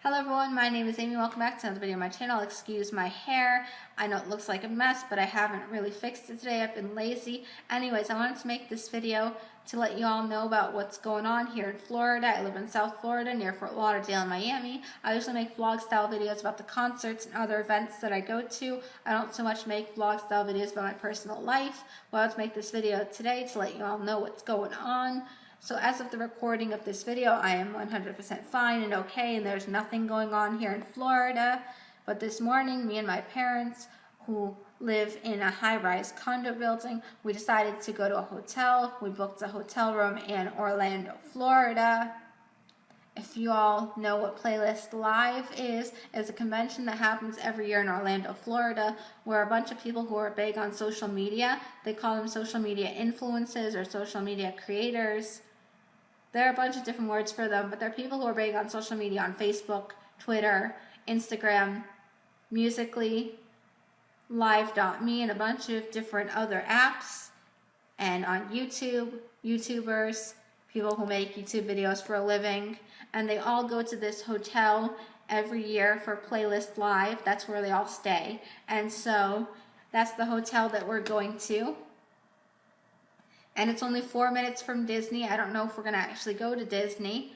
Hello everyone, my name is Amy. Welcome back to another video on my channel. Excuse my hair. I know it looks like a mess, but I haven't really fixed it today. I've been lazy. Anyways, I wanted to make this video to let you all know about what's going on here in Florida. I live in South Florida near Fort Lauderdale and Miami. I usually make vlog style videos about the concerts and other events that I go to. I don't so much make vlog style videos about my personal life. Well, I wanted to make this video today to let you all know what's going on. So as of the recording of this video, I am 100% fine and okay, and there's nothing going on here in Florida. But this morning, me and my parents, who live in a high-rise condo building, we decided to go to a hotel. We booked a hotel room in Orlando, Florida. If you all know what Playlist Live is, it's a convention that happens every year in Orlando, Florida, where a bunch of people who are big on social media, they call them social media influencers or social media creators. There are a bunch of different words for them, but they're people who are big on social media on Facebook, Twitter, Instagram, Musical.ly, Live.me, and a bunch of different other apps, and on YouTube, YouTubers, people who make YouTube videos for a living, and they all go to this hotel every year for Playlist Live. That's where they all stay, and so that's the hotel that we're going to. And it's only 4 minutes from Disney. I don't know if we're going to actually go to Disney.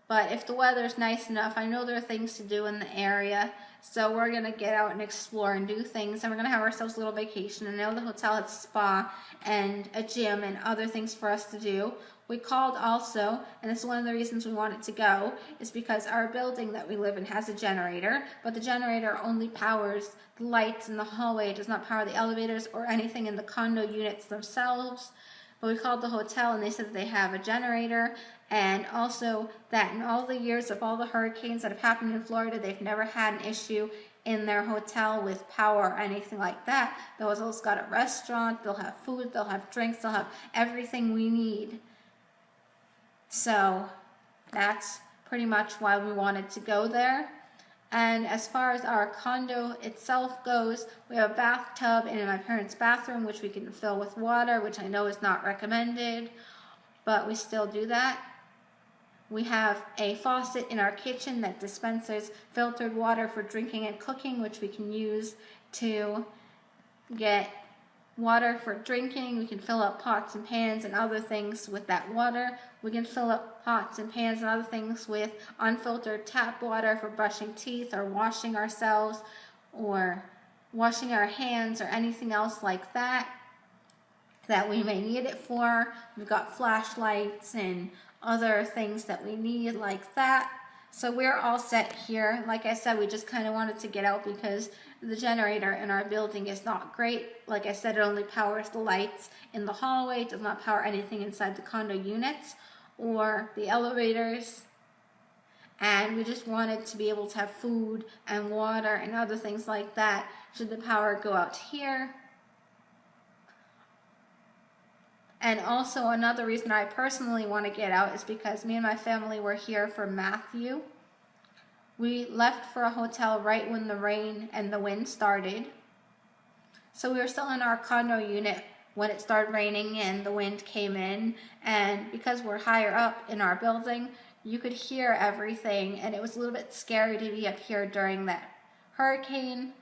But if the weather's nice enough, I know there are things to do in the area. So we're going to get out and explore and do things. And we're going to have ourselves a little vacation. I know the hotel has a spa and a gym and other things for us to do. We called also, and this is one of the reasons we wanted to go, is because our building that we live in has a generator, but the generator only powers the lights in the hallway. It does not power the elevators or anything in the condo units themselves. But we called the hotel and they said that they have a generator, and also that in all the years of all the hurricanes that have happened in Florida, they've never had an issue in their hotel with power or anything like that. The hotel's got a restaurant, they'll have food, they'll have drinks, they'll have everything we need. So that's pretty much why we wanted to go there. And as far as our condo itself goes, we have a bathtub in my parents' bathroom, which we can fill with water, which I know is not recommended, but we still do that. We have a faucet in our kitchen that dispenses filtered water for drinking and cooking, which we can use to get water for drinking. We can fill up pots and pans and other things with that water. We can fill up pots and pans and other things with unfiltered tap water for brushing teeth or washing ourselves or washing our hands or anything else like that we may need it for. We've got flashlights and other things that we need like that. So we're all set here. Like I said, we just kind of wanted to get out because the generator in our building is not great. Like I said, it only powers the lights in the hallway. It does not power anything inside the condo units or the elevators. And we just wanted to be able to have food and water and other things like that should the power go out here. And also another reason I personally want to get out is because me and my family were here for Matthew. We left for a hotel right when the rain and the wind started. So we were still in our condo unit when it started raining and the wind came in. And because we're higher up in our building, you could hear everything. And it was a little bit scary to be up here during that hurricane.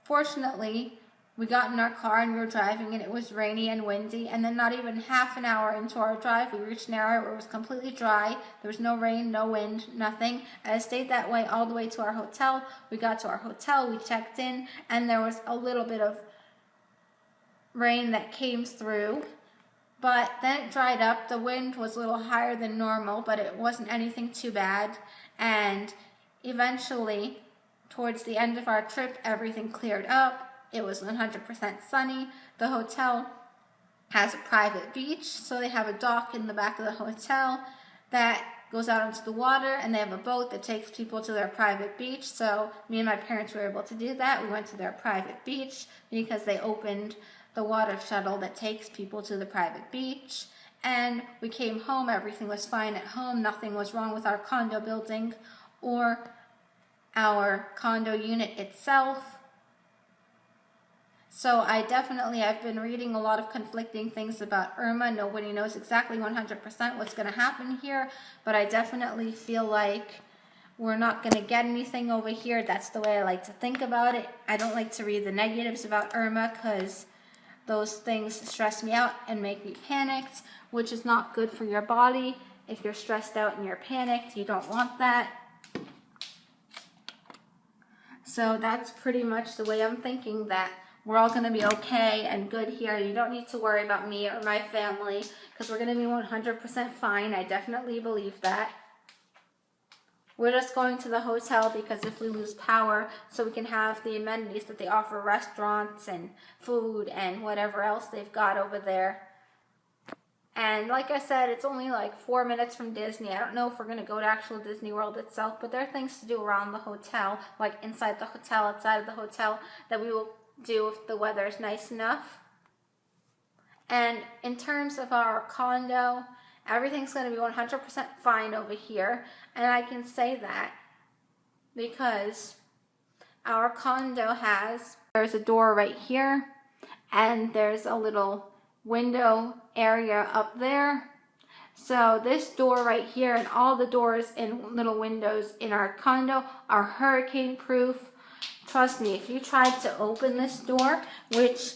Fortunately, we got in our car and we were driving and it was rainy and windy, and then not even half an hour into our drive we reached an area where it was completely dry. There was no rain, no wind, nothing. And it stayed that way all the way to our hotel. We got to our hotel, we checked in, and there was a little bit of rain that came through, but then it dried up. The wind was a little higher than normal, but it wasn't anything too bad. And eventually, towards the end of our trip, everything cleared up. It was 100% sunny. The hotel has a private beach, so they have a dock in the back of the hotel that goes out into the water, and they have a boat that takes people to their private beach. So me and my parents were able to do that. We went to their private beach because they opened the water shuttle that takes people to the private beach. And we came home. Everything was fine at home. Nothing was wrong with our condo building or our condo unit itself. So I've been reading a lot of conflicting things about Irma. Nobody knows exactly 100% what's going to happen here, but I definitely feel like we're not going to get anything over here. That's the way I like to think about it. I don't like to read the negatives about Irma because those things stress me out and make me panicked, which is not good for your body. If you're stressed out and you're panicked, you don't want that. So that's pretty much the way I'm thinking, that we're all going to be okay and good here. You don't need to worry about me or my family because we're going to be 100% fine. I definitely believe that. We're just going to the hotel because if we lose power, so we can have the amenities that they offer, restaurants and food and whatever else they've got over there. And like I said, it's only like 4 minutes from Disney. I don't know if we're going to go to actual Disney World itself, but there are things to do around the hotel, like inside the hotel, outside of the hotel, that we will do if the weather is nice enough. And in terms of our condo, everything's going to be 100% fine over here. And I can say that because our condo there's a door right here, and there's a little window area up there. So this door right here and all the doors and little windows in our condo are hurricane proof. Trust me, if you tried to open this door, which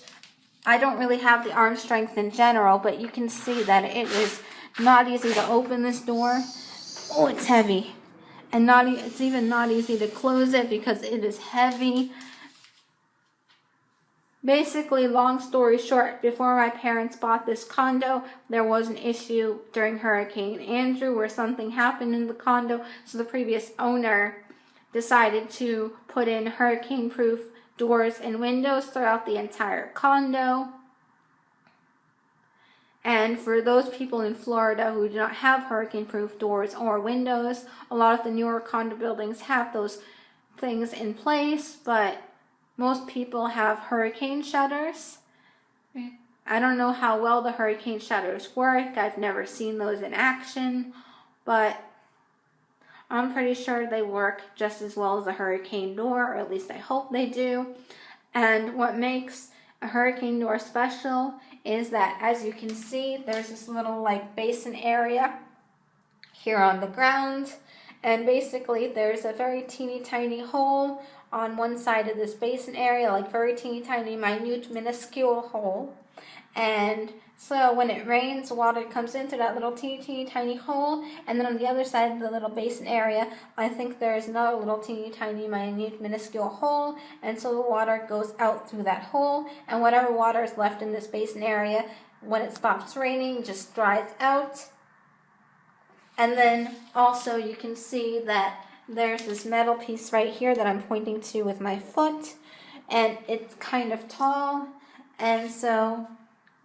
I don't really have the arm strength in general, but you can see that it is not easy to open this door. Oh, it's heavy. And it's even not easy to close it because it is heavy. Basically, long story short, before my parents bought this condo, there was an issue during Hurricane Andrew where something happened in the condo. So the previous owner decided to put in hurricane-proof doors and windows throughout the entire condo. And for those people in Florida who do not have hurricane-proof doors or windows, a lot of the newer condo buildings have those things in place, but most people have hurricane shutters. I don't know how well the hurricane shutters work. I've never seen those in action, but I'm pretty sure they work just as well as a hurricane door, or at least I hope they do. And what makes a hurricane door special is that, as you can see, there's this little like basin area here on the ground, and basically there's a very teeny tiny hole on one side of this basin area, like very teeny tiny, minute, minuscule hole. And so when it rains, water comes into that little teeny tiny hole, and then on the other side of the little basin area, I think there's another little teeny tiny, minute, minuscule hole, and so the water goes out through that hole, and whatever water is left in this basin area, when it stops raining, just dries out. And then also you can see that there's this metal piece right here that I'm pointing to with my foot, and it's kind of tall, and so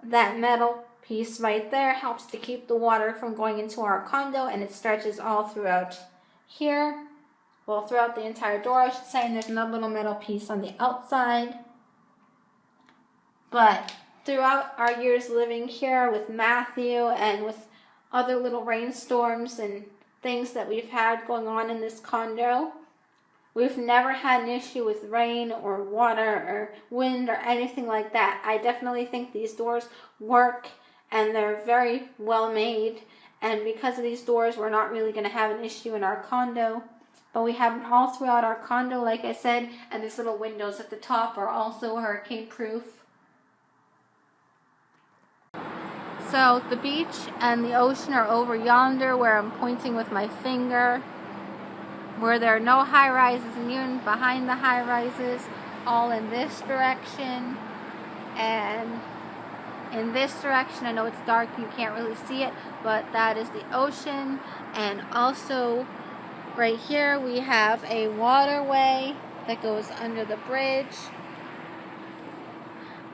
that metal piece right there helps to keep the water from going into our condo, and it stretches all throughout here, well, throughout the entire door, I should say, and there's another little metal piece on the outside. But throughout our years living here with Matthew and with other little rainstorms and things that we've had going on in this condo, we've never had an issue with rain or water or wind or anything like that. I definitely think these doors work, and they're very well made. And because of these doors, we're not really going to have an issue in our condo. But we have them all throughout our condo, like I said, and these little windows at the top are also hurricane proof. So the beach and the ocean are over yonder where I'm pointing with my finger, where there are no high-rises, and even behind the high-rises, all in this direction. And in this direction, I know it's dark, you can't really see it, but that is the ocean. And also right here we have a waterway that goes under the bridge.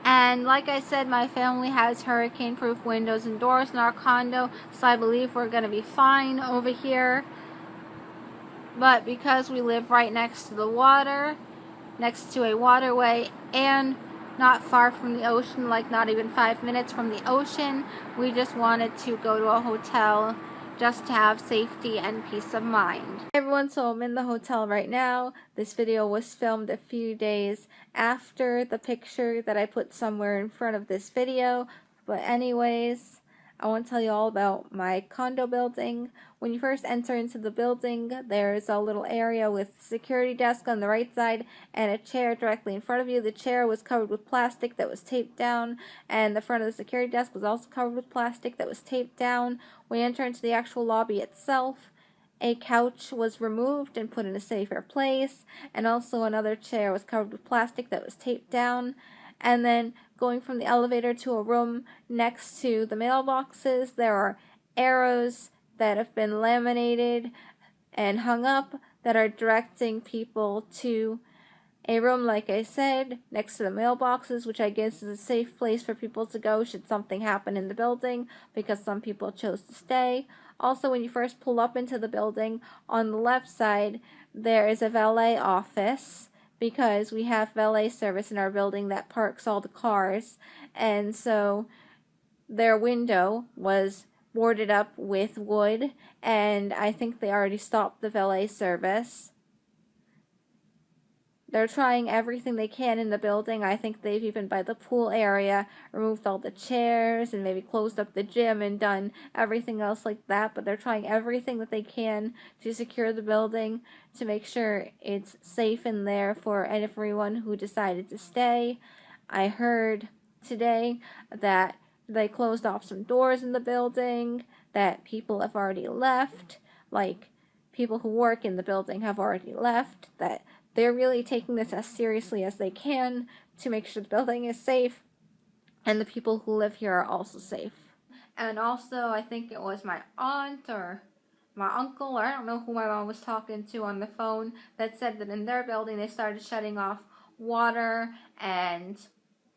And like I said, my family has hurricane-proof windows and doors in our condo, so I believe we're going to be fine over here. But because we live right next to the water, next to a waterway, and not far from the ocean, like not even 5 minutes from the ocean, we just wanted to go to a hotel just to have safety and peace of mind. Hey everyone, so I'm in the hotel right now. This video was filmed a few days after the picture that I put somewhere in front of this video. But anyways, I want to tell you all about my condo building. When you first enter into the building, there's a little area with security desk on the right side and a chair directly in front of you. The chair was covered with plastic that was taped down, and the front of the security desk was also covered with plastic that was taped down. When you enter into the actual lobby itself, a couch was removed and put in a safer place, and also another chair was covered with plastic that was taped down. And then going from the elevator to a room next to the mailboxes, there are arrows that have been laminated and hung up that are directing people to a room, like I said, next to the mailboxes, which I guess is a safe place for people to go should something happen in the building, because some people chose to stay. Also, when you first pull up into the building, on the left side, there is a valet office, because we have valet service in our building that parks all the cars, and so their window was boarded up with wood, and I think they already stopped the valet service. They're trying everything they can in the building. I think they've even, by the pool area, removed all the chairs and maybe closed up the gym and done everything else like that. But they're trying everything that they can to secure the building, to make sure it's safe in there for everyone who decided to stay. I heard today that they closed off some doors in the building, that people have already left, like people who work in the building have already left, that they're really taking this as seriously as they can to make sure the building is safe and the people who live here are also safe. And also, I think it was my aunt or my uncle, or I don't know who my mom was talking to on the phone, that said that in their building they started shutting off water and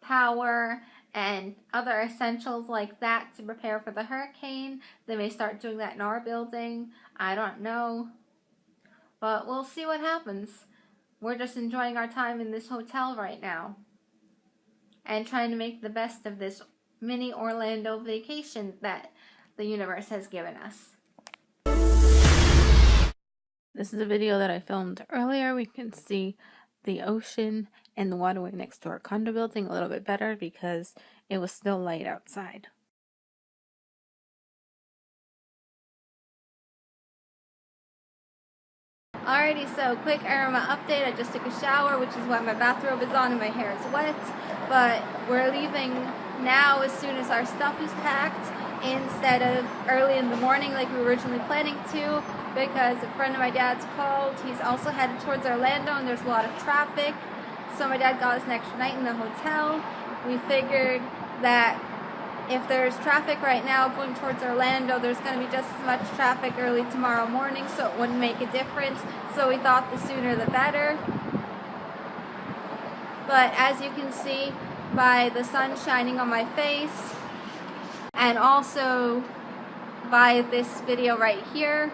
power and other essentials like that to prepare for the hurricane. They may start doing that in our building. I don't know. But we'll see what happens. We're just enjoying our time in this hotel right now and trying to make the best of this mini Orlando vacation that the universe has given us. This is a video that I filmed earlier. We can see the ocean and the waterway next to our condo building a little bit better because it was still light outside. Alrighty, so quick Irma update. I just took a shower, which is why my bathrobe is on and my hair is wet. But we're leaving now as soon as our stuff is packed, instead of early in the morning like we were originally planning to, because a friend of my dad's called. He's also headed towards Orlando and there's a lot of traffic. So my dad got us an extra night in the hotel. We figured that if there's traffic right now going towards Orlando, there's going to be just as much traffic early tomorrow morning, so it wouldn't make a difference. So we thought the sooner the better. But as you can see by the sun shining on my face, and also by this video right here,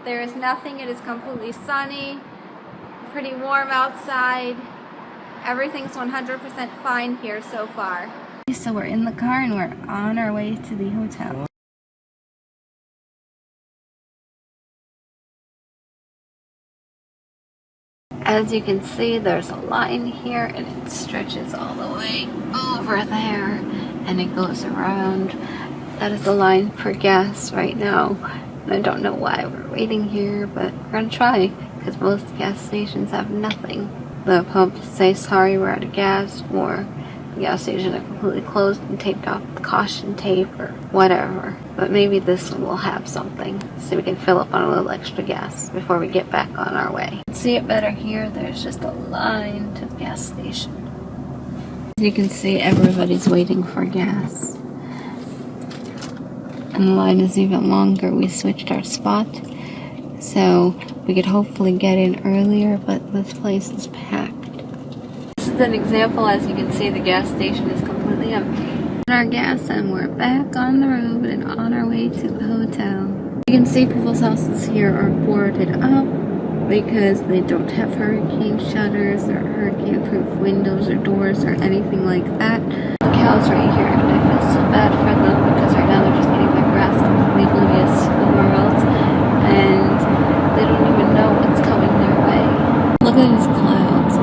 there is nothing. It is completely sunny, pretty warm outside. Everything's 100% fine here so far. So we're in the car and we're on our way to the hotel. As you can see, there's a line here and it stretches all the way over there and it goes around. That is the line for gas right now. And I don't know why we're waiting here, but we're gonna try because most gas stations have nothing. The pumps say sorry, we're out of gas, or the gas station are completely closed and taped off with caution tape or whatever. But maybe this one will have something so we can fill up on a little extra gas before we get back on our way. See it better here, there's just a line to the gas station. As you can see, everybody's waiting for gas. And the line is even longer. We switched our spot so we could hopefully get in earlier, but this place is packed. This is an example. As you can see, the gas station is completely empty. Our gas, and we're back on the road and on our way to the hotel. You can see people's houses here are boarded up because they don't have hurricane shutters or hurricane-proof windows or doors or anything like that. The cows right here, and I feel so bad for them because right now they're just eating their grass completely oblivious to the world, and they don't even know what's coming their way. Look at these clouds.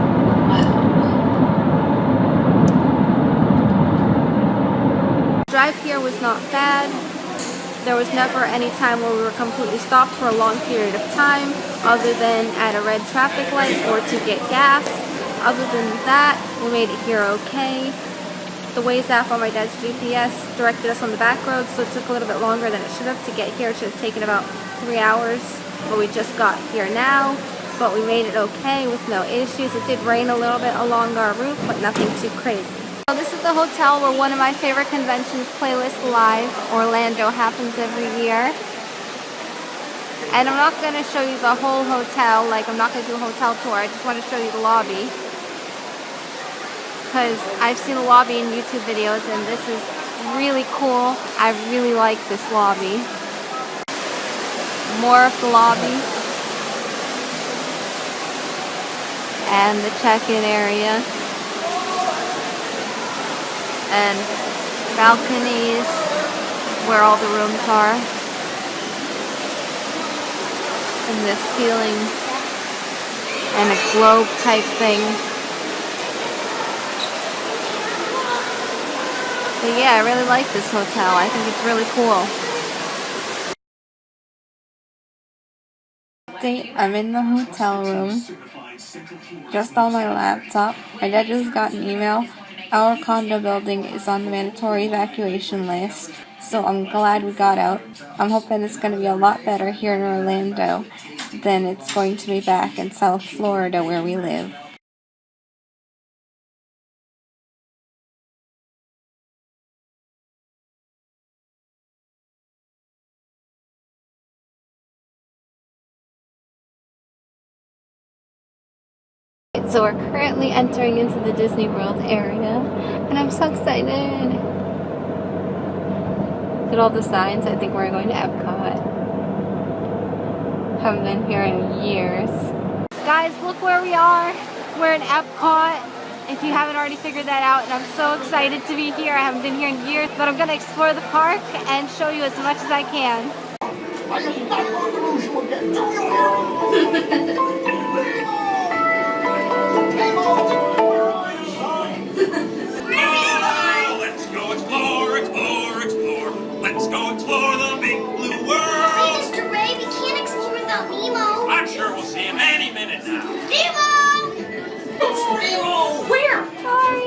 Wow. Drive here was not bad. was never any time where we were completely stopped for a long period of time, other than at a red traffic light or to get gas. Other than that, we made it here okay. The Waze app on my dad's GPS directed us on the back road, so it took a little bit longer than it should have to get here. It should have taken about 3 hours, but we just got here now. But we made it okay with no issues. It did rain a little bit along our route, but nothing too crazy. So this is the hotel where one of my favorite conventions, Playlist Live Orlando, happens every year. And I'm not going to show you the whole hotel, like I'm not going to do a hotel tour, I just want to show you the lobby. Because I've seen the lobby in YouTube videos and this is really cool. I really like this lobby. More of the lobby. And the check-in area. And balconies where all the rooms are. And this ceiling. And a globe type thing. So yeah, I really like this hotel. I think it's really cool. I'm in the hotel room, just on my laptop. My dad just got an email. Our condo building is on the mandatory evacuation list, so I'm glad we got out. I'm hoping it's going to be a lot better here in Orlando than it's going to be back in South Florida where we live. So we're currently entering into the Disney World area, and I'm so excited. Look at all the signs. I think we're going to Epcot. Haven't been here in years. Guys, look where we are. We're in Epcot, if you haven't already figured that out, and I'm so excited to be here. I haven't been here in years, but I'm going to explore the park and show you as much as I can. Let's go explore, explore, explore. Let's go explore the big blue world. Hey, Mr. Ray, we can't explore without Nemo. I'm sure we'll see him any minute now. Nemo! Nemo! Where? Sorry.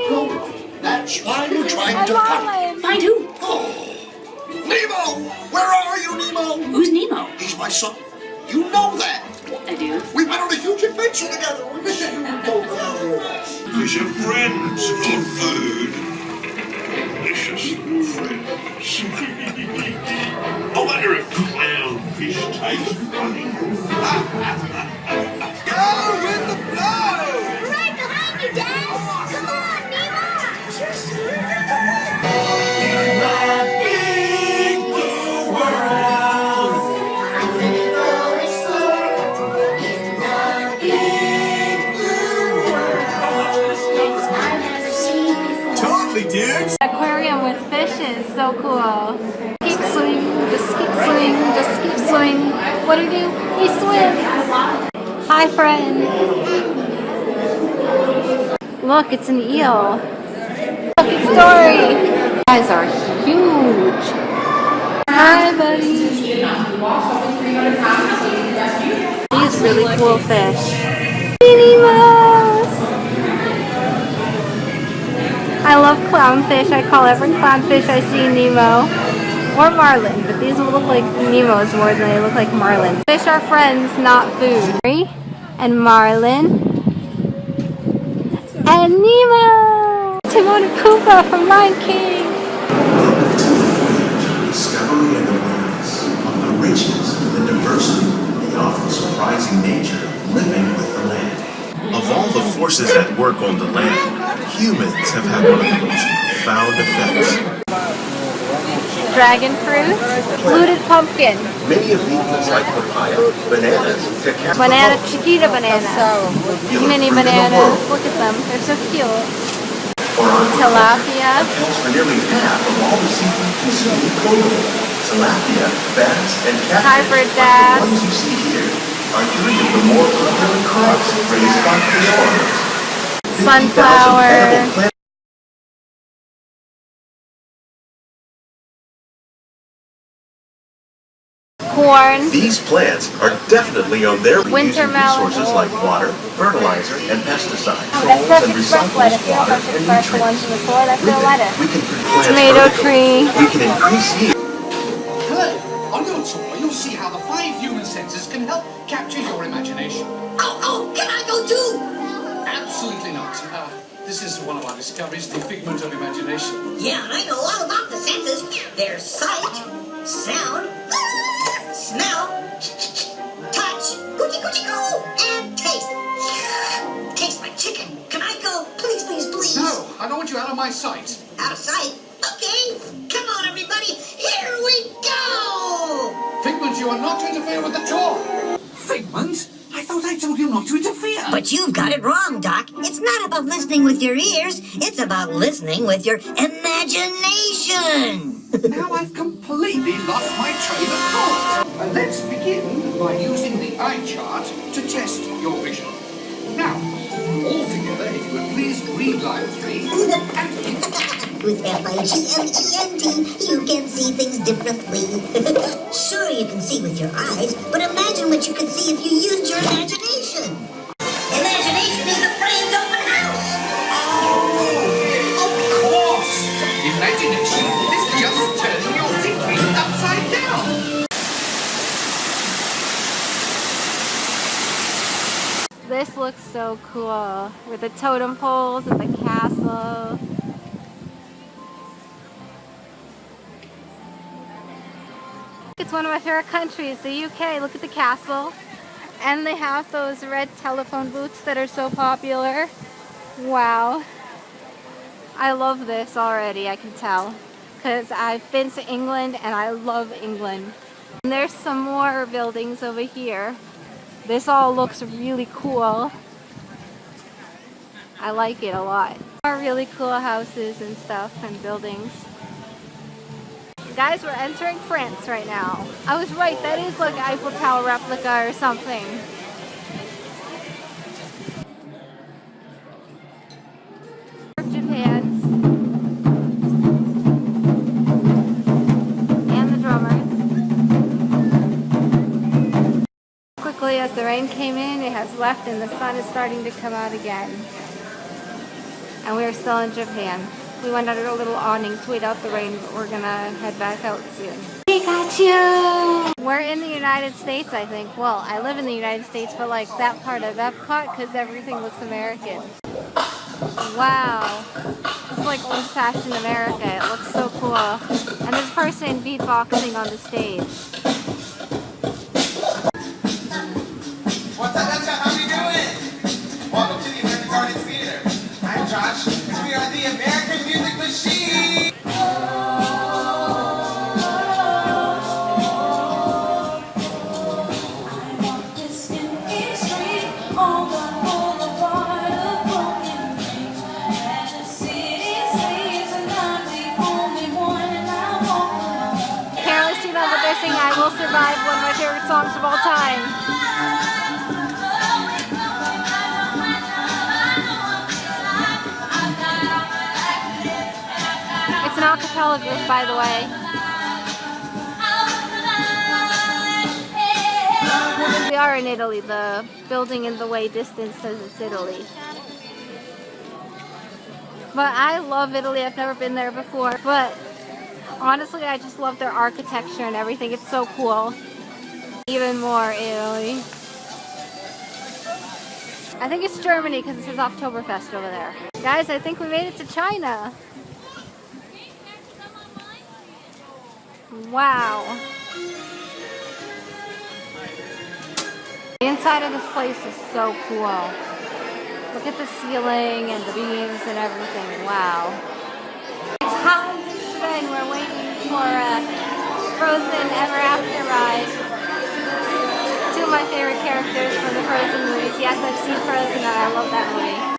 That's why we're trying to find. Find who? Oh, Nemo! Where are you, Nemo? Who's Nemo? He's my son. You know that. I do. We went on a huge adventure together. We should go there with us. Fish are friends, not food. Delicious friends. I wonder if clownfish taste funny. Go with the flow! Right behind you, Dad! Come on, Nemo! Big blue world. I'm gonna go explore in the big blue world. I've never seen before. Totally, dude. Aquarium with fishes, so cool. Keep swimming, just keep swimming, just keep swimming. What do? He swims. Hi, friend. Look, it's an eel. Look, it's Dory. You guys are huge. Hi, buddy. These really cool fish. Nemos. I love clownfish. I call every clownfish I see Nemo. Or marlin, but these will look like Nemos more than they look like marlins. Fish are friends, not food. And marlin. And Nemo! Timon and Pumbaa from Lion King. Discovery and awareness of the richness, the diversity, the often surprising nature of living with the land. Of all the forces at work on the land, humans have had one of the most profound effects. Dragon fruit, fluted pumpkin, Many have eaten us like papaya, bananas, cacao. banana, chiquita bananas, mini bananas. Look at them, they're so cute. Tilapia, Accounts for nearly half of all the seafood consumed globally. Tilapia, bass, and catfish, hybrid like bass. the ones you see here, are three of the more popular crops raised by fish farmers. 50,000 Sunflower. edible plant corn. These plants are definitely on their Winter using melon. resources like water, fertilizer, and pesticides. That's Controls and Dutch express recycles lettuce. You know water Dutch and express, the ones nutrients. in the store, that's With their it, lettuce. we can put plants Tomato vertical. tree. We can increase yield. Today, on your tour, you'll see how the 5 human senses can help capture your imagination. Oh, can I go too? Absolutely not. This is one of our discoveries, the figment of imagination. Yeah, I know all about the senses. There's sight, sound, smell, touch, coochie coochie coo, and taste. Taste my chicken. Can I go? Please, please, please. No, I don't want you out of my sight. Out of sight? Okay. Come on, everybody. Here we go. Figment, you are not to interfere with the tour. Figment? I thought I told you not to interfere. But you've got it wrong, Doc. It's not about listening with your ears. It's about listening with your imagination. Now I've completely lost my train of thought. Let's begin by using the eye chart to test your vision. Now, all together, if you would please read line 3 and With FIGMENT, you can see things differently. Sure, you can see with your eyes, but imagine what you could see if you used your imagination. Imagination is the brain's open house. Of course! Imagination is just turning your thinking upside down. This looks so cool with the totem poles and the castle. It's one of my favorite countries, the UK. Look at the castle. And they have those red telephone booths that are so popular. Wow. I love this already, I can tell. Because I've been to England and I love England. And there's some more buildings over here. This all looks really cool. I like it a lot. More really cool houses and stuff and buildings. Guys, we're entering France right now. I was right, that is like Eiffel Tower replica or something. Japan. And the drummers. Quickly as the rain came in, it has left and the sun is starting to come out again. And we're still in Japan. We went under a little awning to wait out the rain, but we're gonna head back out soon. Pikachu! We're in the United States, I think. Well, I live in the United States, but like that part of Epcot, because everything looks American. Wow. It's like old-fashioned America. It looks so cool. And there's a person beatboxing on the stage. What's up, how you doing? Welcome to the American Gardens Theater. I'm Josh, and we are the American Music Machine. Can't listen to them, but they're singing I Will Survive, one of my favorite songs of all time. It's an a cappella group, by the way. We are in Italy. The building in the way distance says it's Italy. But I love Italy. I've never been there before. But honestly, I just love their architecture and everything. It's so cool. Even more Italy. I think it's Germany because it says Oktoberfest over there. Guys, I think we made it to China. Wow. The inside of this place is so cool. Look at the ceiling and the beams and everything. Wow. It's Hans today and we're waiting for a Frozen Ever After ride. Two of my favorite characters from the Frozen movies. Yes, I've seen Frozen and I love that movie.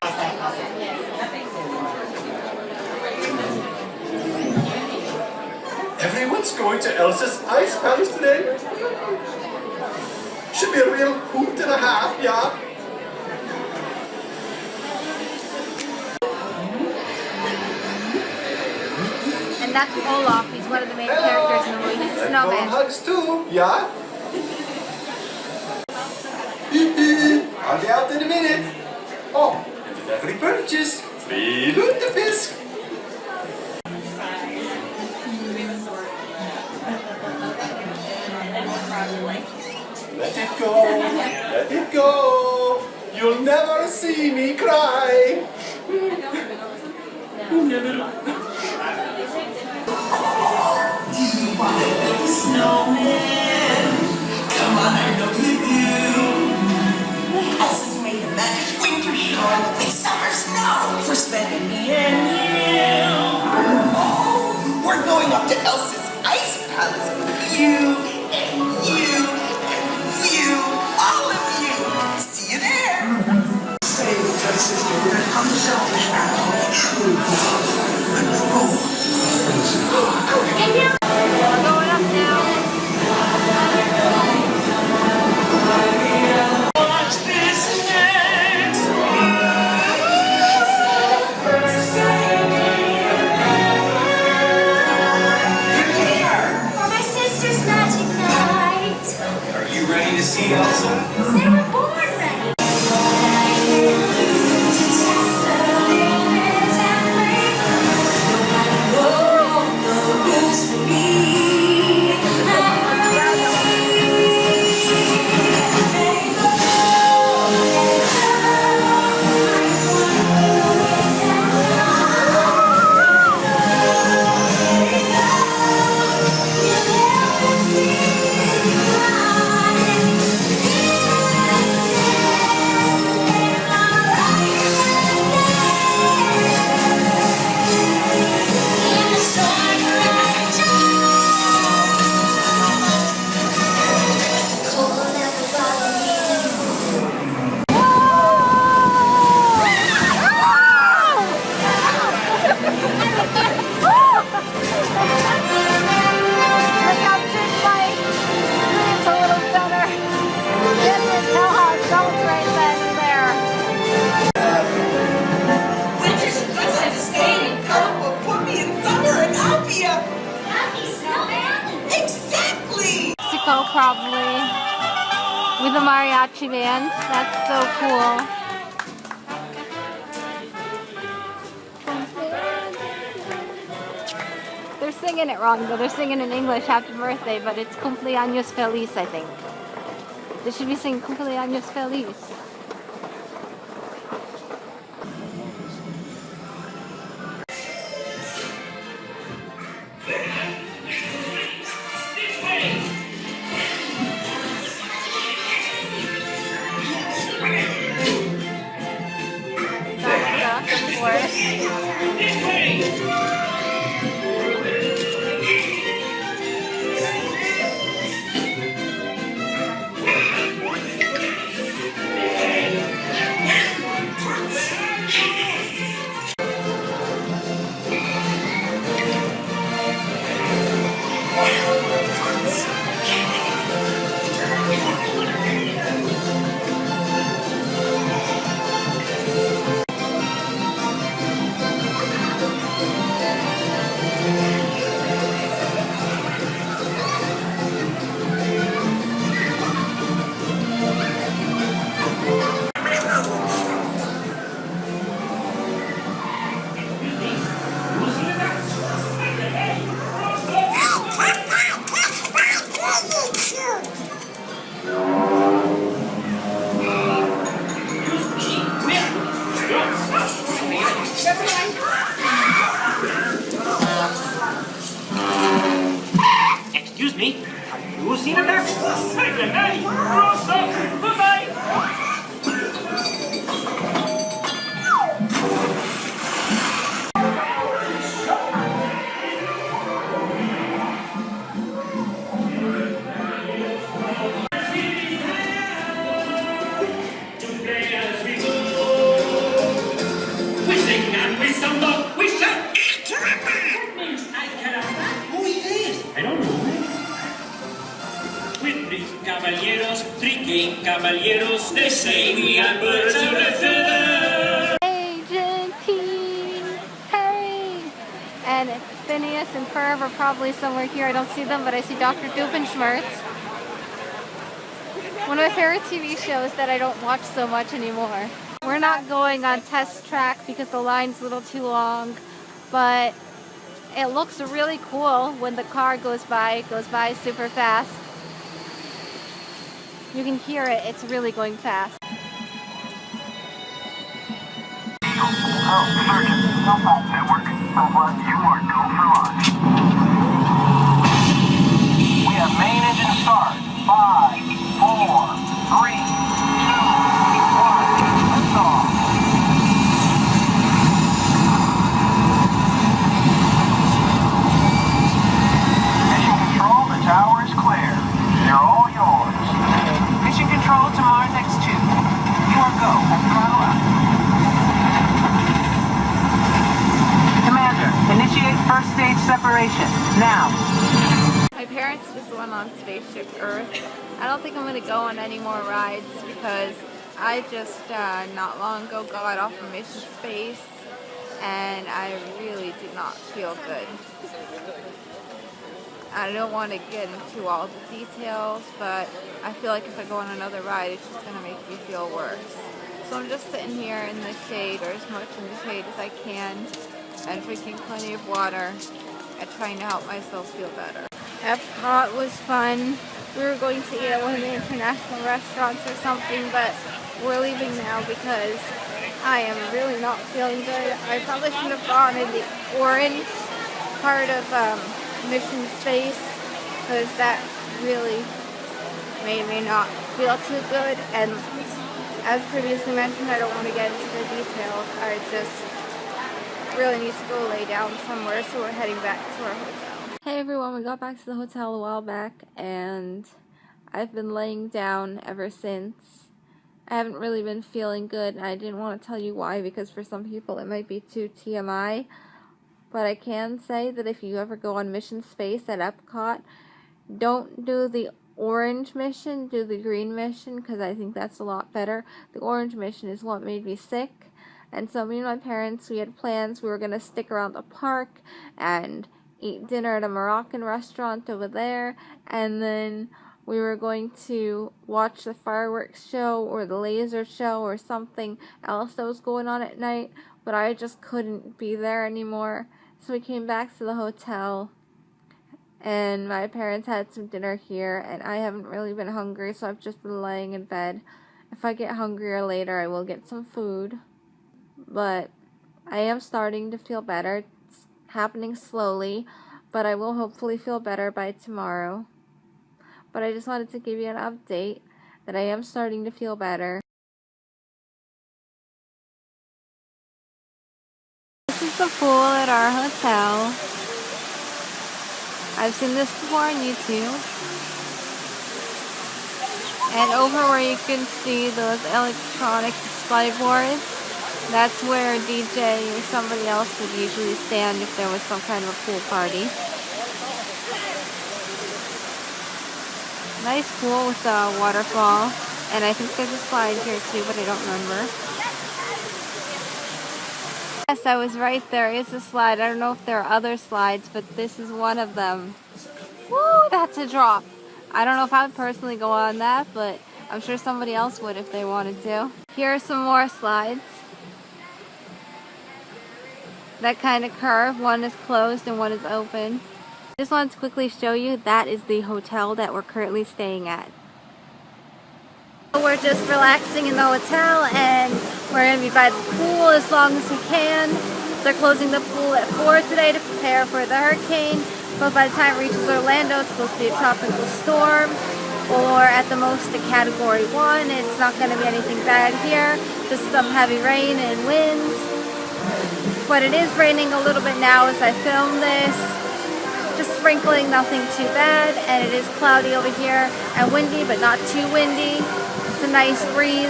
Everyone's going to Elsa's Ice Palace today. Should be a real hoot and a half, yeah? And that's Olaf. He's one of the main characters in the movie. He's a snowman. Hugs too, yeah? minute. Oh, and with every purchase, free lutefisk. Let it go, let it go. You'll never see me cry. Snowman, come on, I know you do. The house is made of magic winter show with summer snow for spending me and you. Oh, we're going up to Elsa's Ice Palace with you and you and you, all of you. See you there. Say to our sister that unselfish act of true love and full of Going up now. Watch this next. For my sister's magic night. Are you ready to see Elsa? They were born ready. Winter's a good time to stay in colorful, put me in thunder, and I'll be a Happy snowman. exactly. Mexico, probably, with a mariachi band. That's so cool. They're singing it wrong though. They're singing in English happy birthday, but it's cumpleaños feliz, I think. They should be singing cumpleaños feliz. Of course. Excuse me, have you seen a map? Say goodnight. Rosa, goodbye. We sing and we samba, we shout. That means I cannot. Who is this? I don't know. With three caballeros, they say we are birds of a feather. Argentine, hey! And Phineas and Ferb are probably somewhere here. I don't see them, but I see Dr. Doofenshmirtz. One of my favorite TV shows that I don't watch so much anymore. We're not going on test track because the line's a little too long, but it looks really cool when the car goes by. It goes by super fast. You can hear it. It's really going fast. Network, you are go for launch. We have main engine start. 5, 4, 3, 2, 1. Lift off. Mission control, the tower is clear. They're all yours. Mission control to Mars X2. You are go at throttle up. Commander, initiate first stage separation, now. My parents just went on Spaceship Earth. I don't think I'm going to go on any more rides because I just not long ago got off of Mission Space and I really did not feel good. I don't want to get into all the details, but I feel like if I go on another ride, it's just going to make me feel worse. So I'm just sitting here in the shade, or as much in the shade as I can, and drinking plenty of water and trying to help myself feel better. Epcot was fun. We were going to eat at one of the international restaurants or something, but we're leaving now because I am really not feeling good. I probably should have gone in the orange part of Mission Space because that really made me not feel too good. And as previously mentioned, I don't want to get into the details. I just really need to go lay down somewhere, so we're heading back to our hotel. Hey everyone, we got back to the hotel a while back and I've been laying down ever since. I haven't really been feeling good and I didn't want to tell you why because for some people it might be too TMI, but I can say that if you ever go on Mission Space at Epcot, don't do the orange mission, do the green mission because I think that's a lot better. The orange mission is what made me sick. And so me and my parents, we had plans. We were going to stick around the park and eat dinner at a Moroccan restaurant over there. And then we were going to watch the fireworks show or the laser show or something else that was going on at night. But I just couldn't be there anymore. So we came back to the hotel. And my parents had some dinner here. And I haven't really been hungry. So I've just been laying in bed. If I get hungrier later, I will get some food. But I am starting to feel better. It's happening slowly, but I will hopefully feel better by tomorrow. But I just wanted to give you an update that I am starting to feel better. This is the pool at our hotel. I've seen this before on YouTube. And over where you can see those electronic display boards, that's where a DJ or somebody else would usually stand if there was some kind of a pool party. Nice pool with a waterfall. And I think there's a slide here too, but I don't remember. Yes, I was right. There is a slide. I don't know if there are other slides, but this is one of them. Woo, that's a drop. I don't know if I would personally go on that, but I'm sure somebody else would if they wanted to. Here are some more slides. That kind of curve. One is closed and one is open. I just wanted to quickly show you that is the hotel that we're currently staying at. We're just relaxing in the hotel and we're going to be by the pool as long as we can. They're closing the pool at 4 today to prepare for the hurricane, but by the time it reaches Orlando it's supposed to be a tropical storm or at the most a category 1. It's not going to be anything bad here, just some heavy rain and winds. But it is raining a little bit now as I film this. Just sprinkling, nothing too bad. And it is cloudy over here and windy, but not too windy. It's a nice breeze.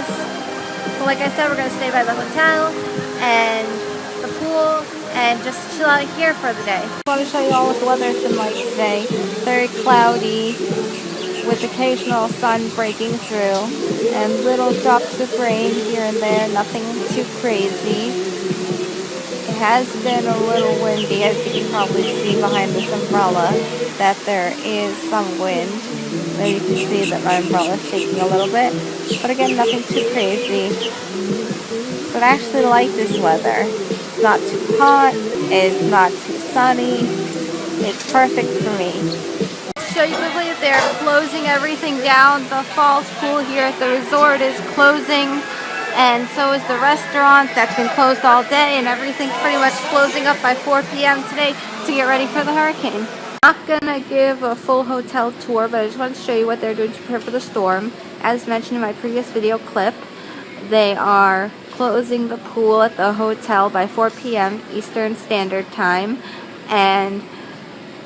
But like I said, we're going to stay by the hotel and the pool and just chill out here for the day. I want to show you all what the weather has been like today. Very cloudy with occasional sun breaking through and little drops of rain here and there, nothing too crazy. It has been a little windy, as you can probably see behind this umbrella, that there is some wind. There you can see that my umbrella is shaking a little bit. But again, nothing too crazy. But I actually like this weather. It's not too hot. It's not too sunny. It's perfect for me. Show you quickly that they're closing everything down. The falls pool here at the resort is closing. And so is the restaurant that's been closed all day, and everything's pretty much closing up by 4 p.m. today to get ready for the hurricane. I'm not gonna give a full hotel tour, but I just want to show you what they're doing to prepare for the storm. As mentioned in my previous video clip, they are closing the pool at the hotel by 4 p.m. Eastern Standard Time, and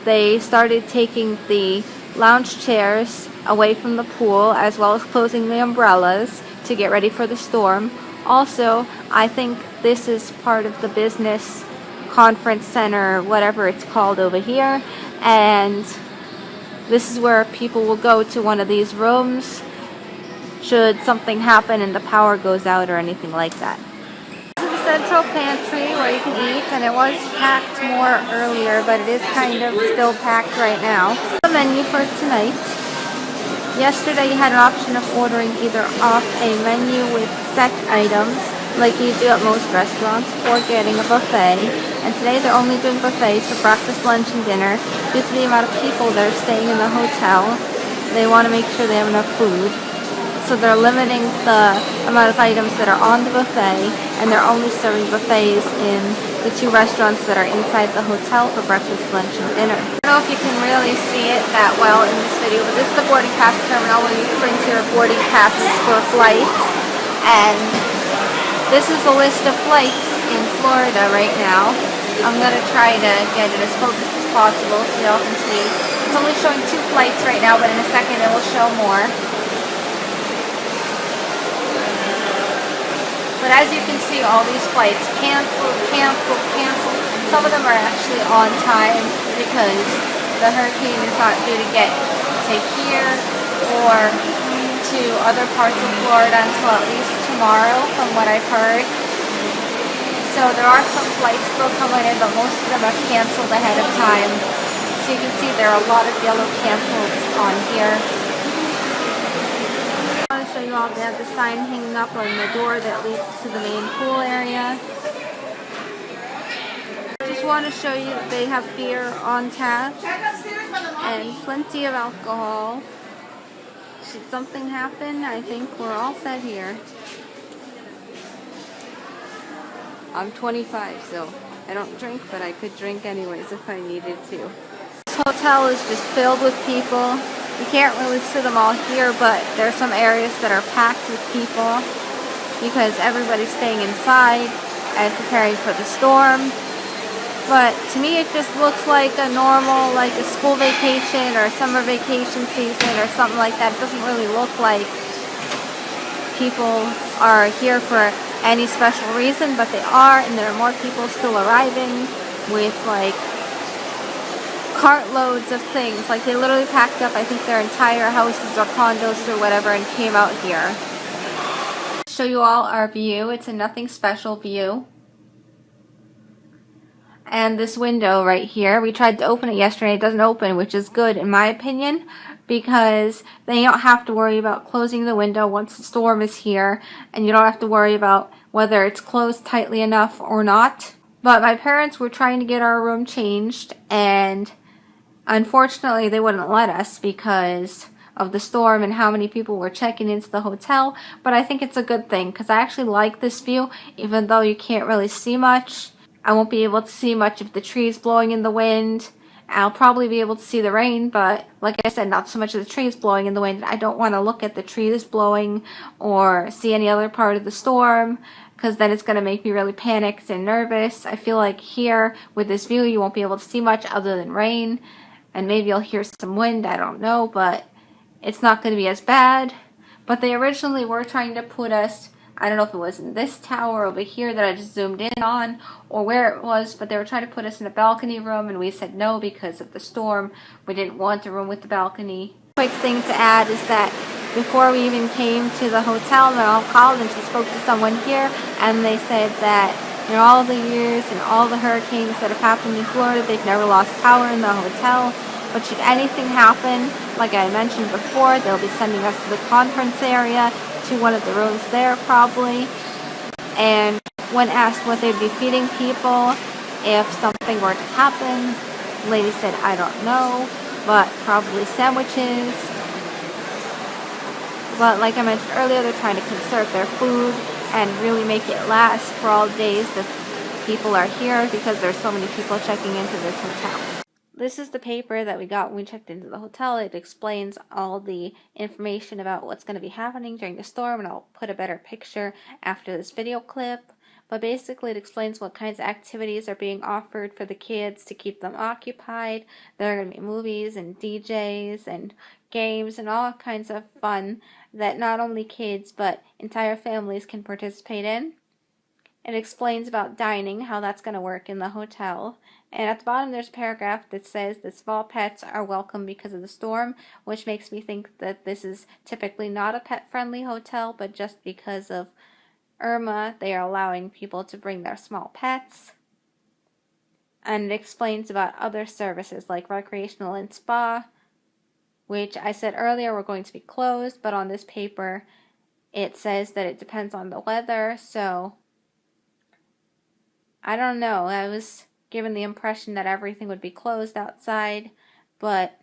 they started taking the lounge chairs away from the pool, as well as closing the umbrellas to get ready for the storm. Also, I think this is part of the business conference center, whatever it's called over here, and this is where people will go to one of these rooms should something happen and the power goes out or anything like that. This is the central pantry where you can eat, and it was packed more earlier, but it is kind of still packed right now. The menu for tonight. Yesterday you had an option of ordering either off a menu with set items, like you do at most restaurants, or getting a buffet. And today they're only doing buffets for breakfast, lunch, and dinner. Due to the amount of people that are staying in the hotel, they want to make sure they have enough food. So they're limiting the amount of items that are on the buffet, and they're only serving buffets in the 2 restaurants that are inside the hotel for breakfast, lunch, and dinner. I don't know if you can really see it that well in this video, but this is the boarding pass terminal where you print your boarding passes for flights. And this is the list of flights in Florida right now. I'm going to try to get it as focused as possible so y'all can see. It's only showing 2 flights right now, but in a second it will show more. But as you can see, all these flights canceled. Some of them are actually on time because the hurricane is not due to get to here or to other parts of Florida until at least tomorrow, from what I've heard. So there are some flights still coming in, but most of them are canceled ahead of time. So you can see there are a lot of yellow cancels on here. I want to show you all, they have the sign hanging up on the door that leads to the main pool area. I just want to show you that they have beer on tap and plenty of alcohol. Should something happen, I think we're all set here. I'm 25, so I don't drink, but I could drink anyways if I needed to. This hotel is just filled with people. You can't really see them all here, but there are some areas that are packed with people because everybody's staying inside and preparing for the storm. But to me it just looks like a normal, like a school vacation or summer vacation season or something like that. It doesn't really look like people are here for any special reason, but they are, and there are more people still arriving with like cartloads of things. Like they literally packed up, I think, their entire houses or condos or whatever and came out here. Show you all our view. It's a nothing special view. And this window right here, we tried to open it yesterday. It doesn't open, which is good in my opinion, because then you don't have to worry about closing the window once the storm is here, and you don't have to worry about whether it's closed tightly enough or not. But my parents were trying to get our room changed, and unfortunately they wouldn't let us because of the storm and how many people were checking into the hotel. But I think it's a good thing because I actually like this view, even though you can't really see much. I won't be able to see much of the trees blowing in the wind. I'll probably be able to see the rain, but like I said, not so much of the trees blowing in the wind. I don't want to look at the trees blowing or see any other part of the storm, because then it's going to make me really panicked and nervous. I feel like here with this view you won't be able to see much other than rain, and maybe you'll hear some wind, I don't know, but it's not going to be as bad. But they originally were trying to put us, I don't know if it was in this tower over here that I just zoomed in on or where it was, but they were trying to put us in a balcony room, and we said no because of the storm. We didn't want a room with the balcony. Quick thing to add is that before we even came to the hotel, my mom called and she spoke to someone here, and they said that in all the years and all the hurricanes that have happened in Florida, they've never lost power in the hotel. But should anything happen, Like I mentioned before, they'll be sending us to the conference area, to one of the rooms there probably. And when asked what they'd be feeding people if something were to happen, the lady said, I don't know, but probably sandwiches. But like I mentioned earlier, they're trying to conserve their food and really make it last for all days that people are here, because there's so many people checking into this hotel. This is the paper that we got when we checked into the hotel. It explains all the information about what's going to be happening during the storm, and I'll put a better picture after this video clip. But basically it explains what kinds of activities are being offered for the kids to keep them occupied. There are going to be movies and DJs and games and all kinds of fun that not only kids but entire families can participate in. It explains about dining, how that's going to work in the hotel. And at the bottom there's a paragraph that says that small pets are welcome because of the storm, which makes me think that this is typically not a pet-friendly hotel, but just because of Irma, they are allowing people to bring their small pets. And it explains about other services like recreational and spa, which I said earlier were going to be closed, but on this paper it says that it depends on the weather, so I don't know. I was given the impression that everything would be closed outside, but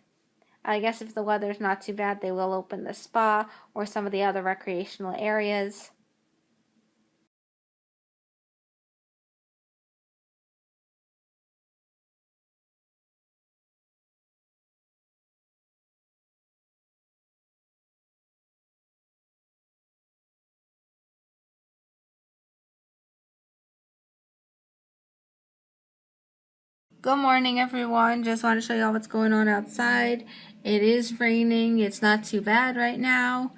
I guess if the weather's not too bad, they will open the spa or some of the other recreational areas. Good morning, everyone. Just want to show you all what's going on outside. It is raining. It's not too bad right now,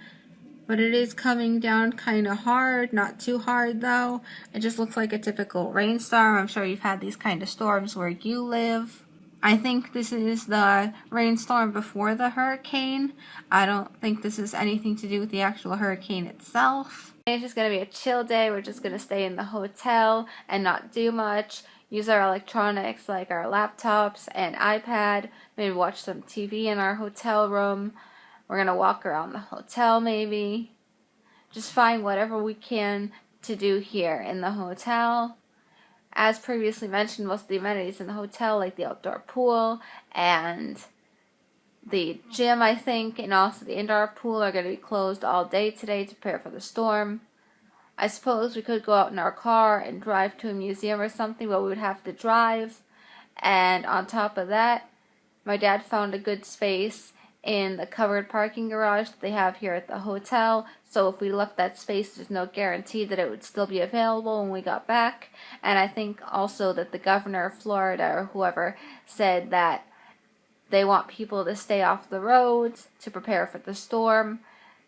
but it is coming down kind of hard. Not too hard though. It just looks like a typical rainstorm. I'm sure you've had these kind of storms where you live. I think this is the rainstorm before the hurricane. I don't think this is anything to do with the actual hurricane itself. It's just going to be a chill day. We're just going to stay in the hotel and not do much. Use our electronics like our laptops and iPad. Maybe watch some TV in our hotel room. We're going to walk around the hotel maybe. Just find whatever we can to do here in the hotel. As previously mentioned, most of the amenities in the hotel, like the outdoor pool and the gym, I think, and also the indoor pool, are going to be closed all day today to prepare for the storm. I suppose we could go out in our car and drive to a museum or something, but we would have to drive. And on top of that, my dad found a good space in the covered parking garage that they have here at the hotel. So if we left that space, there's no guarantee that it would still be available when we got back. And I think also that the governor of Florida or whoever said that they want people to stay off the roads to prepare for the storm.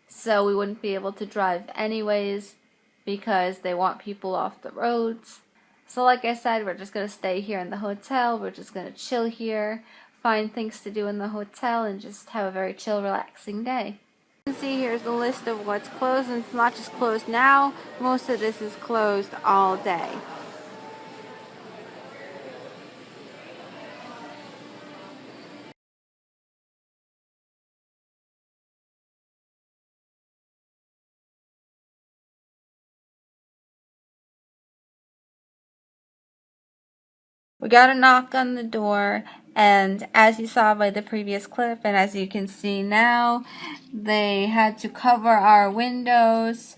So we wouldn't be able to drive anyways, because they want people off the roads. So like I said, we're just going to stay here in the hotel. We're just going to chill here, find things to do in the hotel, and just have a very chill, relaxing day. You can see here's the list of what's closed, and it's not just closed now. Most of this is closed all day. We got a knock on the door, and as you saw by the previous clip, and as you can see now, they had to cover our windows.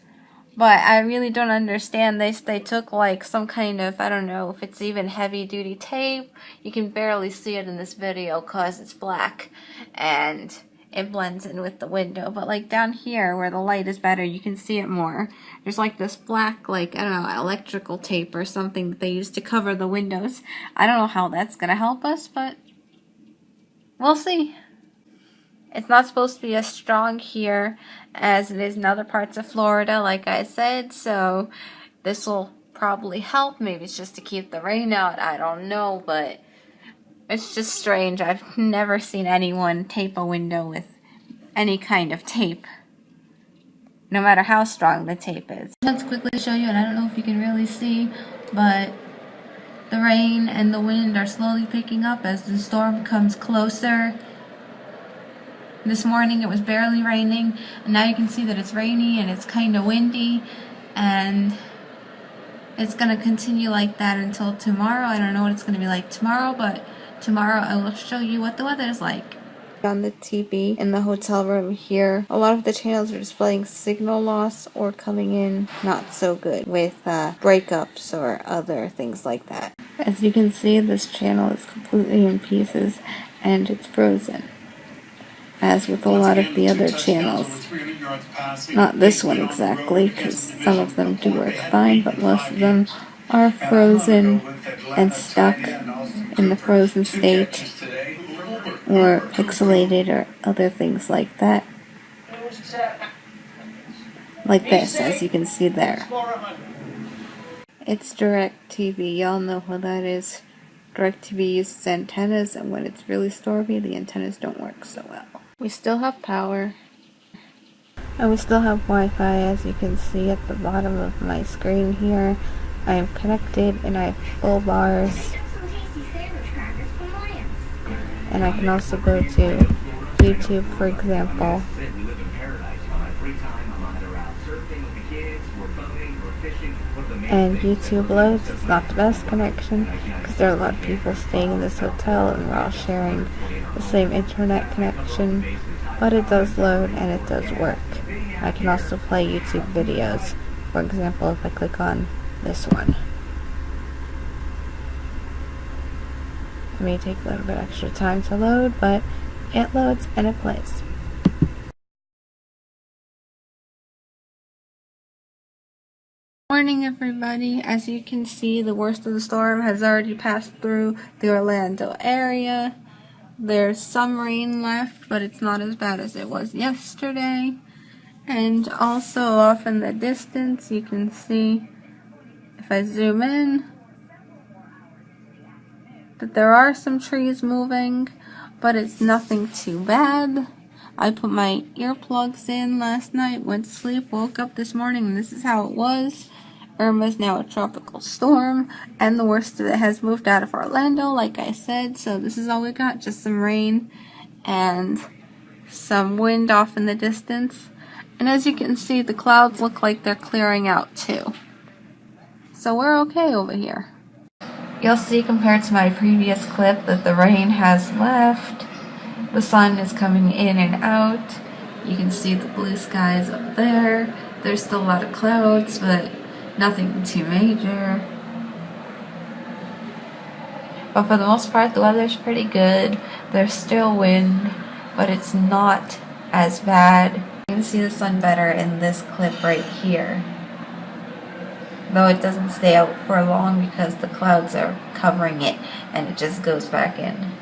But I really don't understand this. They took like some kind of, I don't know if it's even heavy duty tape. You can barely see it in this video because it's black and it blends in with the window. But like down here where the light is better, you can see it more. There's like this black, like, I don't know, electrical tape or something that they use to cover the windows. I don't know how that's going to help us, but we'll see. It's not supposed to be as strong here as it is in other parts of Florida, like I said, so this will probably help. Maybe it's just to keep the rain out, I don't know, but it's just strange. I've never seen anyone tape a window with any kind of tape, no matter how strong the tape is. Let's quickly show you, and I don't know if you can really see, but the rain and the wind are slowly picking up as the storm comes closer. This morning it was barely raining, and now you can see that it's rainy and it's kind of windy, and it's going to continue like that until tomorrow. I don't know what it's going to be like tomorrow, but tomorrow I will show you what the weather is like. On the TV in the hotel room here, a lot of the channels are displaying signal loss or coming in not so good with breakups or other things like that. As you can see, this channel is completely in pieces and it's frozen, as with a lot of the other channels. Not this one exactly, because some of them do work fine, but most of them are frozen and stuck in the frozen state, or pixelated, or other things like that. Like this, as you can see there. It's DirecTV. Y'all know what that is. DirecTV uses antennas, and when it's really stormy, the antennas don't work so well. We still have power. And we still have Wi-Fi, as you can see at the bottom of my screen here. I am connected, and I have full bars. And I can also go to YouTube, for example. And YouTube loads. It's not the best connection because there are a lot of people staying in this hotel and we're all sharing the same internet connection. But it does load and it does work. I can also play YouTube videos. For example, if I click on this one. It may take a little bit extra time to load, but it loads and it plays. Morning, everybody. As you can see, the worst of the storm has already passed through the Orlando area. There's some rain left, but it's not as bad as it was yesterday. And also off in the distance, you can see, if I zoom in, that there are some trees moving, but it's nothing too bad. I put my earplugs in last night, went to sleep, woke up this morning, and this is how it was. Irma is now a tropical storm, and the worst of it has moved out of Orlando, like I said, so this is all we got, just some rain and some wind off in the distance. And as you can see, the clouds look like they're clearing out too. So we're okay over here. You'll see compared to my previous clip that the rain has left. The sun is coming in and out. You can see the blue skies up there. There's still a lot of clouds, but nothing too major. But for the most part, the weather's pretty good. There's still wind, but it's not as bad. You can see the sun better in this clip right here. Though it doesn't stay out for long because the clouds are covering it and it just goes back in.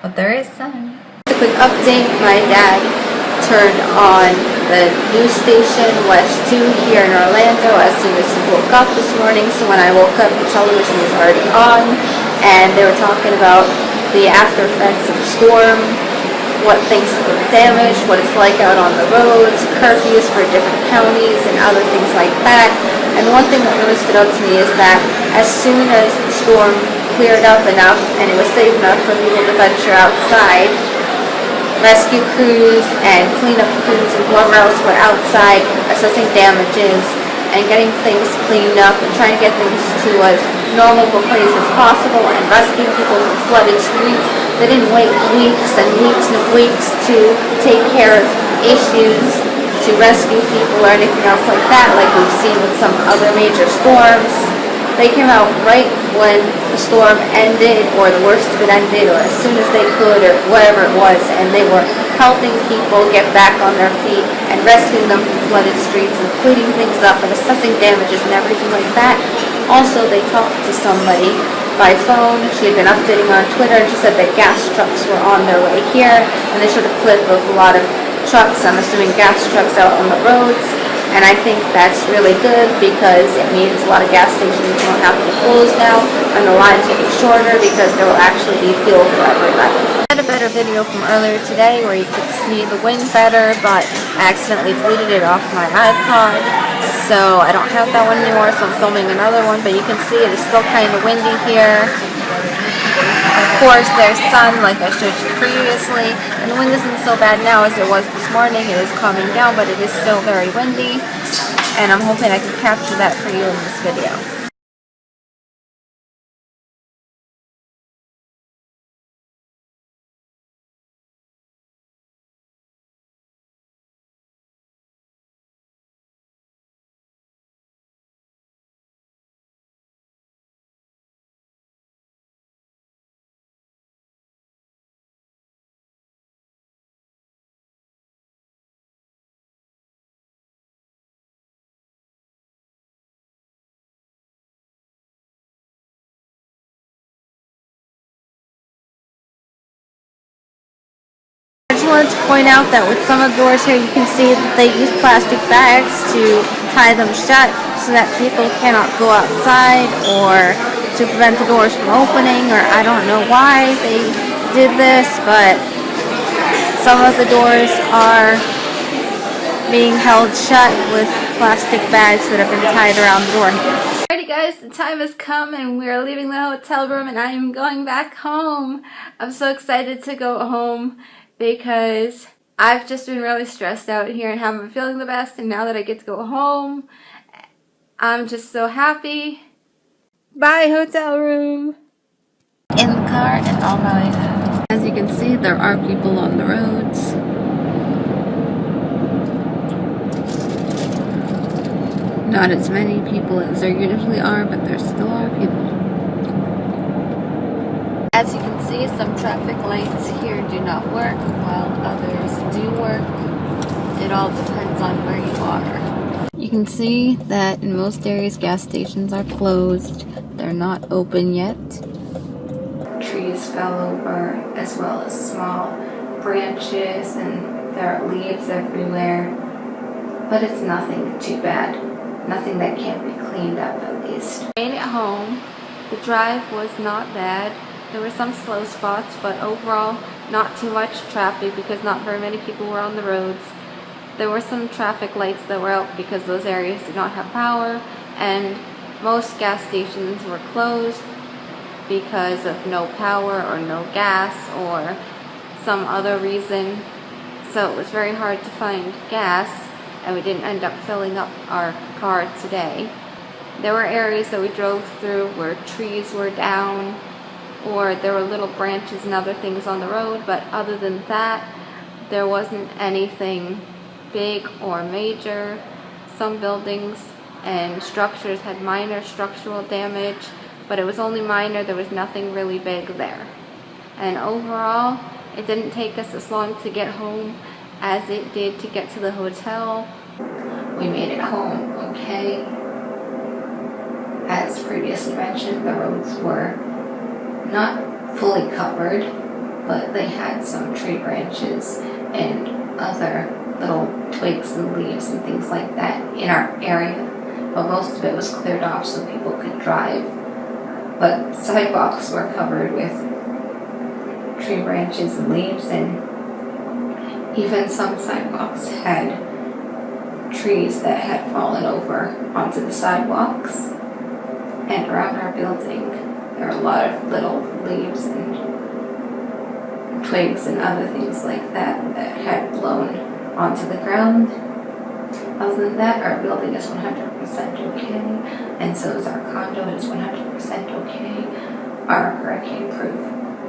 But there is sun. Just a quick update, my dad turned on the news station West 2 here in Orlando as soon as he woke up this morning. So when I woke up, the television was already on and they were talking about the after effects of the storm, what things were damaged, what it's like out on the roads, curfews for different counties and other things like that. And one thing that really stood out to me is that as soon as the storm cleared up enough and it was safe enough for people to venture outside, rescue crews and cleanup crews and whoever else were outside assessing damages and getting things cleaned up and trying to get things to as normal a place as possible and rescuing people from flooded streets. They didn't wait weeks and weeks and weeks to take care of issues, to rescue people or anything else like that, like we've seen with some other major storms. They came out right when the storm ended, or the worst of it ended, or as soon as they could, or whatever it was, and they were helping people get back on their feet and rescuing them from flooded streets and cleaning things up and assessing damages and everything like that. Also, they talked to somebody by phone. She had been updating on Twitter, and she said that gas trucks were on their way here, and they showed a clip of a lot of trucks, I'm assuming gas trucks, out on the roads. And I think that's really good because it means a lot of gas stations won't have to close now. and the lines will be shorter because there will actually be fuel for everybody. I had a better video from earlier today where you could see the wind better, but I accidentally deleted it off my iPod, so I don't have that one anymore, so I'm filming another one, but you can see it is still kind of windy here. Of course, there's sun, like I showed you previously, and the wind isn't so bad now as it was this morning. It is calming down, but it is still very windy, and I'm hoping I can capture that for you in this video. I just wanted to point out that with some of the doors here, you can see that they use plastic bags to tie them shut so that people cannot go outside, or to prevent the doors from opening, or I don't know why they did this, but some of the doors are being held shut with plastic bags that have been tied around the door here. Alrighty guys, the time has come and we are leaving the hotel room and I am going back home. I'm so excited to go home because I've just been really stressed out here and haven't been feeling the best, and now that I get to go home, I'm just so happy. Bye, hotel room! In the car and on my way home. As you can see, there are people on the roads. Not as many people as there usually are, but there still are people. As you can see, some traffic lights here do not work, while others do work. It all depends on where you are. You can see that in most areas gas stations are closed. They're not open yet. Trees fell over, as well as small branches, and there are leaves everywhere. But it's nothing too bad. Nothing that can't be cleaned up, at least. Made it home. The drive was not bad. There were some slow spots, but overall not too much traffic because not very many people were on the roads. There were some traffic lights that were out because those areas did not have power, and most gas stations were closed because of no power or no gas or some other reason. So it was very hard to find gas, and we didn't end up filling up our car today. There were areas that we drove through where trees were down, or there were little branches and other things on the road, but other than that, there wasn't anything big or major. Some buildings and structures had minor structural damage, but it was only minor. There was nothing really big there. And overall, it didn't take us as long to get home as it did to get to the hotel. We made it home okay. As previously mentioned, the roads were not fully covered, but they had some tree branches and other little twigs and leaves and things like that in our area, but most of it was cleared off so people could drive. But sidewalks were covered with tree branches and leaves, and even some sidewalks had trees that had fallen over onto the sidewalks. And around our building, there are a lot of little leaves and twigs and other things like that that had blown onto the ground. Other than that, our building is 100% okay, and so is our condo. It is 100% okay. Our hurricane-proof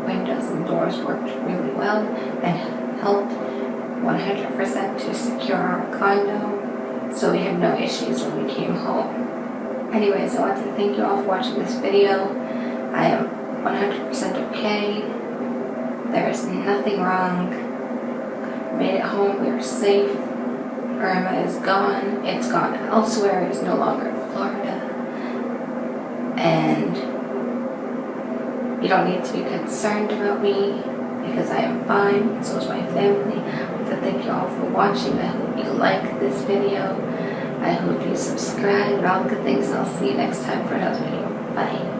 windows and doors worked really well and helped 100% to secure our condo, so we had no issues when we came home. Anyways, I want to thank you all for watching this video. I am 100% okay. There is nothing wrong. We made it home. We are safe. Irma is gone. It's gone elsewhere. It is no longer in Florida. And you don't need to be concerned about me because I am fine. So is my family. I want to thank you all for watching. I hope you like this video. I hope you subscribe and all the good things, and I'll see you next time for another video. Bye.